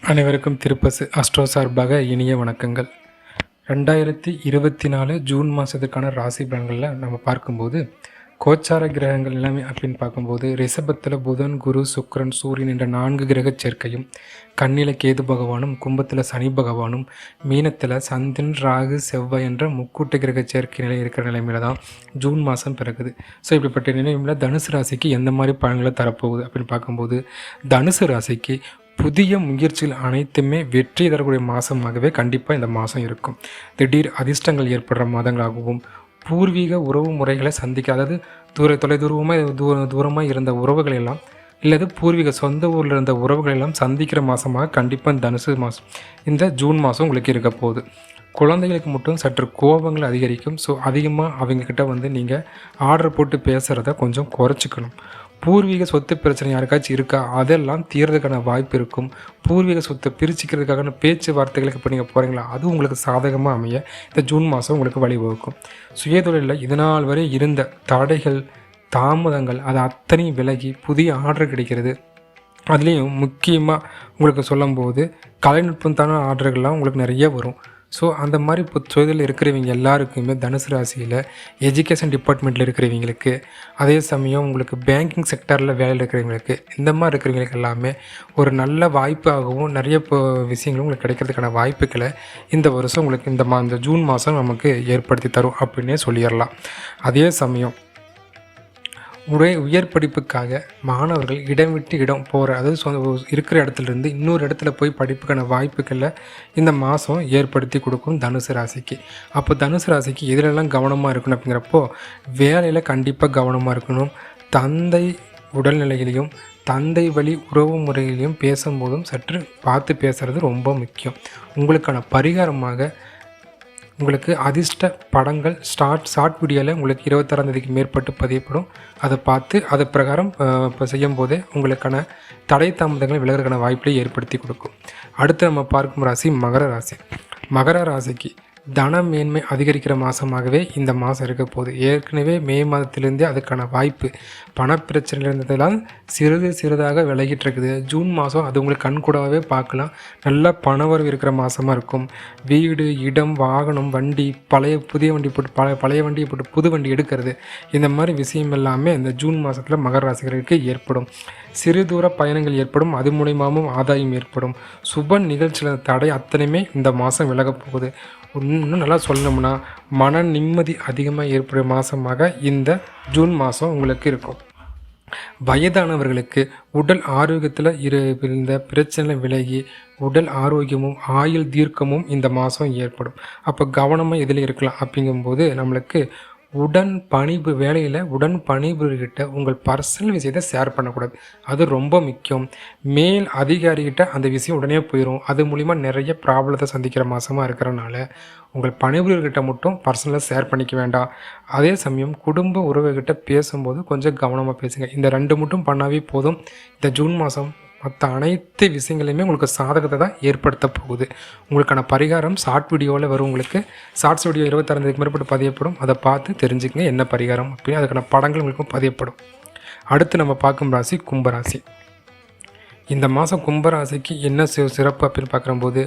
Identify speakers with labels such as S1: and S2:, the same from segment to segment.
S1: அனைவருக்கும் திருப்பசு அஸ்ட்ரோ சார்பாக இனிய வணக்கங்கள். 2024 ஜூன் மாதத்துக்கான ராசி பலன்களில் நம்ம பார்க்கும்போது கோச்சார கிரகங்கள் எல்லாமே அப்படின்னு பார்க்கும்போது ரிஷபத்தில் புதன், குரு, சுக்கிரன், சூரியன் என்ற 4 கிரக சேர்க்கையும், கன்னியில் கேது பகவானும், கும்பத்தில் சனி பகவானும், மீனத்தில் சந்திரன், ராகு, செவ்வாய் என்ற முக்கூட்டு கிரக சேர்க்கை நிலை இருக்கிற நிலைமையில தான் ஜூன் மாதம் பிறகுது. ஸோ இப்படிப்பட்ட நிலைமையில் தனுசு ராசிக்கு எந்த மாதிரி பலன்களை தரப்போகுது அப்படின்னு பார்க்கும்போது தனுசு ராசிக்கு புதிய முயற்சிகள் அனைத்துமே வெற்றி தரக்கூடிய மாதமாகவே கண்டிப்பாக இந்த மாதம் இருக்கும். திடீர் அதிர்ஷ்டங்கள் ஏற்படுற மாதங்களாகவும், பூர்வீக உறவு முறைகளை சந்திக்க, அதாவது தூரமாக இருந்த உறவுகள் எல்லாம் இல்லது பூர்வீக சொந்த ஊரில் இருந்த உறவுகள் எல்லாம் சந்திக்கிற மாதமாக கண்டிப்பாக இந்த தனுசு மாதம் இந்த ஜூன் மாதம் உங்களுக்கு இருக்க போகுது. குழந்தைகளுக்கு மட்டும் சற்று கோபங்கள் அதிகரிக்கும். ஸோ அதிகமாக அவங்கக்கிட்ட நீங்கள் ஆர்டர் போட்டு பேசுகிறத கொஞ்சம் குறைச்சிக்கணும். பூர்வீக சொத்து பிரச்சனை யாருக்காச்சும் இருக்கா, அதெல்லாம் தீர்றதுக்கான வாய்ப்பு இருக்கும். பூர்வீக சொத்தை பிரிச்சுக்கிறதுக்கான பேச்சுவார்த்தைகளுக்கு இப்போ நீங்கள் போகிறீங்களா, அது உங்களுக்கு சாதகமாக அமைய இந்த ஜூன் மாதம் உங்களுக்கு வழிவகுக்கும். சுயதொழிலில் இதனால் வரை இருந்த தடைகள், தாமதங்கள் அது அத்தனையும் விலகி புதிய ஆர்டர் கிடைக்கிறது. அதுலேயும் முக்கியமாக உங்களுக்கு சொல்லும்போது கலைநுட்பத்தான ஆர்டர்கள்லாம் உங்களுக்கு நிறைய வரும். ஸோ அந்த மாதிரி இப்போ தொழிலில் இருக்கிறவங்க எல்லாருக்குமே தனுசு ராசியில் எஜுகேஷன் டிபார்ட்மெண்ட்டில் இருக்கிறவங்களுக்கு, அதே சமயம் உங்களுக்கு பேங்கிங் செக்டரில் வேலையில் இருக்கிறவங்களுக்கு, இந்த மாதிரி இருக்கிறவங்களுக்கு எல்லாமே ஒரு நல்ல வாய்ப்பாகவும் நிறைய விஷயங்களும் உங்களுக்கு கிடைக்கிறதுக்கான வாய்ப்புகளை இந்த வருஷம் உங்களுக்கு இந்த ஜூன் மாதம் நமக்கு ஏற்படுத்தி தரும் அப்படின்னே சொல்லிடலாம். அதே சமயம் உயர் படிப்புக்காக மாணவர்கள் இடம் விட்டு இடம் போகிற, அதாவது இருக்கிற இடத்துலேருந்து இன்னொரு இடத்துல போய் படிப்புக்கான வாய்ப்புகளை இந்த மாதம் ஏற்படுத்தி கொடுக்கும் தனுசு ராசிக்கு. அப்போ தனுசு ராசிக்கு எதிலெல்லாம் கவனமாக இருக்கணும் அப்படிங்கிறப்போ வேலையில் கண்டிப்பாக கவனமாக இருக்கணும். தந்தை உடல்நிலையிலையும் தந்தை வழி உறவு முறையிலையும் பேசும்போதும் சற்று பார்த்து பேசுகிறது ரொம்ப முக்கியம். உங்களுக்கான பரிகாரமாக உங்களுக்கு அதிர்ஷ்ட படங்கள் ஷார்ட் வீடியோவில் உங்களுக்கு 26ஆம் தேதிக்கு மேற்பட்டு பதியப்படும். அதை பார்த்து அது பிரகாரம் இப்போ செய்யும் போதே உங்களுக்கான தடை தாமதங்களை விலகிறதுக்கான வாய்ப்பை ஏற்படுத்தி கொடுக்கும். அடுத்து நம்ம பார்க்கும் ராசி மகர ராசி. மகர ராசிக்கு தன மேன்மை அதிகரிக்கிற மாதமாகவே இந்த மாதம் இருக்க போகுது. ஏற்கனவே மே மாதத்திலேருந்தே அதுக்கான வாய்ப்பு பணப்பிரச்சனை இருந்ததெல்லாம் சிறிதாக விலகிட்டு இருக்குது. ஜூன் மாதம் அது உங்களுக்கு கண்கூடாகவே பார்க்கலாம். நல்ல பணவரவு இருக்கிற மாதமாக இருக்கும். வீடு, இடம், வாகனம், வண்டி, புதிய வண்டி போட்டு பழைய வண்டியை போட்டு புது வண்டி எடுக்கிறது, இந்த மாதிரி விஷயம் எல்லாமே இந்த ஜூன் மாதத்தில் மகர ராசிகளுக்கு ஏற்படும். சிறு தூர பயணங்கள் ஏற்படும். அது மூலியமாகவும் ஆதாயம் ஏற்படும். சுப நிகழ்ச்சியில் தடை அத்தனையுமே இந்த மாதம் விலகப் போகுது. இன்னும் நல்லா சொல்லணும்னா மன நிம்மதி அதிகமாக ஏற்படுற மாதமாக இந்த ஜூன் மாதம் உங்களுக்கு இருக்கும். வயதானவர்களுக்கு உடல் ஆரோக்கியத்தில் இருந்த பிரச்சனை விலகி உடல் ஆரோக்கியமும் ஆயுள் தீர்க்கமும் இந்த மாதம் ஏற்படும். அப்போ கவனமாக இதில் இருக்கலாம். அப்படிங்கும்போது நம்மளுக்கு உடன் பணிபுரிகிட்ட உங்கள் பர்சனல் விஷயத்தை ஷேர் பண்ணக்கூடாது. அது ரொம்ப முக்கியம். மேல் அதிகாரிகிட்ட அந்த விஷயம் உடனே போயிடும். அது மூலிமா நிறைய ப்ராப்ளத்தை சந்திக்கிற மாதமாக இருக்கிறனால உங்கள் பணிபுரிகிட்ட மட்டும் பர்சனலாக ஷேர் பண்ணிக்க வேண்டாம். அதே சமயம் குடும்ப உறவுகிட்ட பேசும்போது கொஞ்சம் கவனமாக பேசுங்க. இந்த 2 மட்டும் பண்ணாவே போதும். இந்த ஜூன் மாதம் மற்ற அனைத்து விஷயங்களையுமே உங்களுக்கு சாதகத்தை தான் ஏற்படுத்த போகுது. உங்களுக்கான பரிகாரம் ஷார்ட் வீடியோவில் வரும். உங்களுக்கு ஷார்ட்ஸ் வீடியோ 26ஆம் தேதிக்கு மேற்பட்டு பதியப்படும். அதை பார்த்து தெரிஞ்சுக்கங்க என்ன பரிகாரம் அப்படின்னு. அதுக்கான படங்கள் உங்களுக்கும் பதியப்படும். அடுத்து நம்ம பார்க்கும் ராசி கும்பராசி. இந்த மாதம் கும்பராசிக்கு என்ன சிறப்பு அப்படின்னு பார்க்கும்போது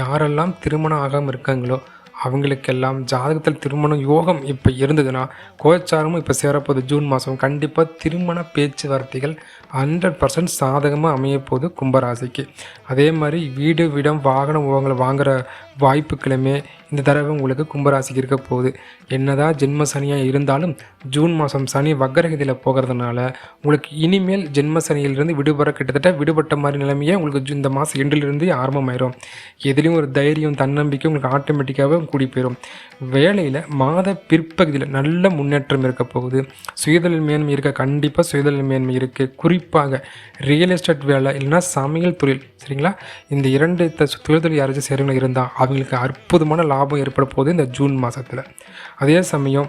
S1: யாரெல்லாம் திருமணம் ஆகாமல் இருக்காங்களோ அவங்களுக்கெல்லாம் ஜாதகத்தில் திருமண யோகம் இப்போ இருந்ததுன்னா கோச்சாரமும் இப்போ சேரப்போகுது. ஜூன் மாதம் கண்டிப்பாக திருமண பேச்சுவார்த்தைகள் 100% சாதகமாக அமையப்போகுது கும்பராசிக்கு. அதே மாதிரி வீடு, இடம், வாகனம் வாங்குகிற வாய்ப்புகளுமே இந்த தடவை உங்களுக்கு கும்பராசிக்கு இருக்க போகுது. என்னதான் ஜென்ம சனியாக இருந்தாலும் ஜூன் மாதம் சனி வக்கரகதியில் போகிறதுனால உங்களுக்கு இனிமேல் ஜென்ம சனியிலிருந்து விடுபட்ட மாதிரி நிலைமையே உங்களுக்கு இந்த மாதம் எண்டிலிருந்து ஆரம்பமாயிரும். எதுலேயும் ஒரு தைரியம், தன்னம்பிக்கை உங்களுக்கு ஆட்டோமேட்டிக்காகவே கூடி போயிடும். வேலையில் மாத பிற்பகுதியில் நல்ல முன்னேற்றம் இருக்க போகுது. சுயதொழில் மேன்மை கண்டிப்பாக சுயதொழில் மேன்மை இருக்குது. குறிப்பாக ரியல் எஸ்டேட் வேலை இல்லைன்னா சமையல் தொழில், சரிங்களா, இந்த 2 தொழில் யாராச்சும் சேருங்க இருந்தால் அவங்களுக்கு அற்புதமான லாபம் ஏற்பட போகுது இந்த ஜூன் மாதத்தில். அதே சமயம்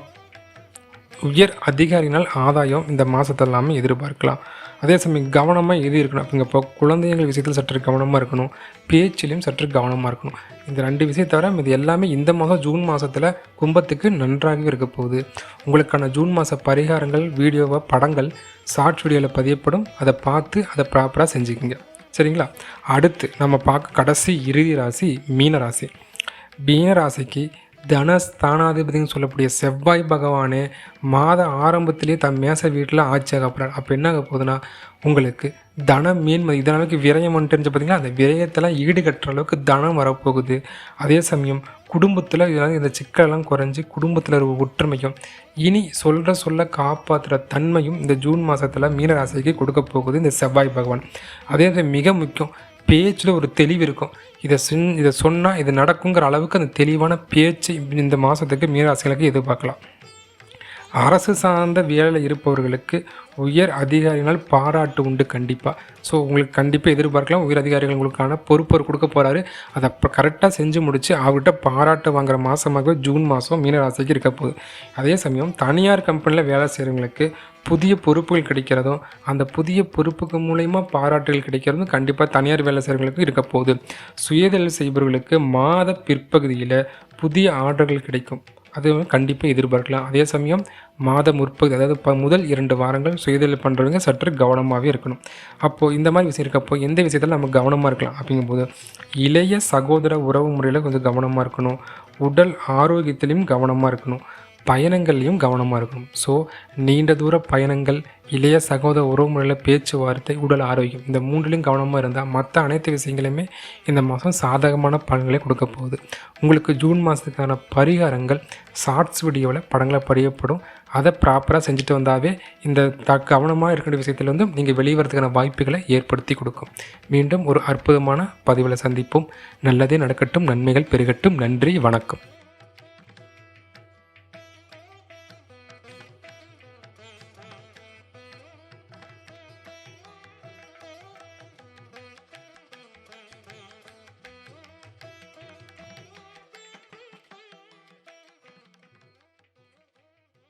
S1: உயர் அதிகாரினால் ஆதாயம் இந்த மாதத்தெல்லாமே எதிர்பார்க்கலாம். அதே சமயம் கவனமாக எது இருக்கணும் அப்படிங்கப்போ குழந்தைகள் விஷயத்தில் சற்று கவனமாக இருக்கணும். பேச்சிலையும் சற்று கவனமாக இருக்கணும். இந்த 2 விஷயத்தை தவிர இது எல்லாமே இந்த மாதம் ஜூன் மாதத்தில் கும்பத்துக்கு நன்றாகவே இருக்க போகுது. உங்களுக்கான ஜூன் மாத பரிகாரங்கள் படங்கள் ஷார்ட் வீடியோவில் பதியப்படும். அதை பார்த்து அதை ப்ராப்பராக செஞ்சுக்கோங்க. சரிங்களா? அடுத்து நம்ம பார்க்க கடைசி இறுதி ராசி மீன ராசி. மீன ராசிக்கு தனஸ்தானாதிபதினு சொல்லக்கூடிய செவ்வாய் பகவானே மாத ஆரம்பத்திலேயே தன் மேச வீட்டில் ஆட்சியாக போகிறார். அப்போ என்ன ஆக போகுதுன்னா, உங்களுக்கு தனம் மேன்மை இதனாலுக்கு விரயம் தெரிஞ்சு பார்த்தீங்கன்னா அந்த விரயத்தெல்லாம் ஈடுகட்டுற அளவுக்கு தனம் வரப்போகுது. அதே சமயம் குடும்பத்தில் இதனால் இந்த சிக்கலெல்லாம் குறைஞ்சி குடும்பத்தில் ஒரு ஒற்றுமையும் இனி சொல்ல காப்பாற்றுற தன்மையும் இந்த ஜூன் மாதத்தில் மீனராசிக்கு கொடுக்க போகுது இந்த செவ்வாய் பகவான். அதே மிக முக்கியம், பேச்சில் ஒரு தெளிவு இருக்கும். இதை சொன்னால் இது நடக்குங்கிற அளவுக்கு அந்த தெளிவான பேச்சு இந்த மாதத்துக்கு மீனராசிகளுக்கு எதிர்பார்க்கலாம். அரசு சார்ந்த வேலையில் இருப்பவர்களுக்கு உயர் அதிகாரிகள் பாராட்டு உண்டு கண்டிப்பாக. ஸோ உங்களுக்கு கண்டிப்பாக எதிர்பார்க்கலாம். உயர் அதிகாரிகள் உங்களுக்கான பொறுப்பு கொடுக்க போகிறாரு. அதை அப்போ கரெக்டாக செஞ்சு முடித்து அவர்கிட்ட பாராட்டு வாங்குகிற மாதமாக ஜூன் மாதம் மீனராசிக்கு இருக்க போகுது. அதே சமயம் தனியார் கம்பெனியில் வேலை செய்கிறவங்களுக்கு புதிய பொறுப்புகள் கிடைக்கிறதும் அந்த புதிய பொறுப்புக்கு மூலயமா பாராட்டுகள் கிடைக்கிறதும் கண்டிப்பாக தனியார் வேலை செய்கிறவங்களுக்கு இருக்க போகுது. சுயதொழில் செய்பவர்களுக்கு மாத பிற்பகுதியில் புதிய ஆர்டர்கள் கிடைக்கும். அது கண்டிப்பாக எதிர்பார்க்கலாம். அதே சமயம் மாத முற்பகுதி அதாவது முதல் 2 வாரங்கள் சுயதொழில் பண்ணுறவங்க சற்று கவனமாகவே இருக்கணும். அப்போது இந்த மாதிரி விஷயம் இருக்கப்போ எந்த விஷயத்தில் நம்ம கவனமாக இருக்கலாம் அப்படிங்கும்போது இளைய சகோதர உறவு முறையில் கொஞ்சம் கவனமாக இருக்கணும். உடல் ஆரோக்கியத்திலையும் கவனமாக இருக்கணும். பயணங்கள்லையும் கவனமாக இருக்கணும். ஸோ நீண்ட தூர பயணங்கள், இளைய சகோதர உறவு முறையில் பேச்சுவார்த்தை, உடல் ஆரோக்கியம் இந்த 3லையும் கவனமாக இருந்தால் மற்ற அனைத்து விஷயங்களுமே இந்த மாதம் சாதகமான பலன்களை கொடுக்க போகுது. உங்களுக்கு ஜூன் மாதத்துக்கான பரிகாரங்கள் ஷார்ட்ஸ் வீடியோவில் படங்களை பதியப்படும். அதை ப்ராப்பராக செஞ்சுட்டு வந்தாவே இந்த கவனமாக இருக்கிற விஷயத்தில் நீங்கள் வெளிவரதுக்கான வாய்ப்புகளை ஏற்படுத்தி கொடுக்கும். மீண்டும் ஒரு அற்புதமான பதிவில் சந்திப்போம். நல்லதே நடக்கட்டும், நன்மைகள் பெருகட்டும். நன்றி, வணக்கம்.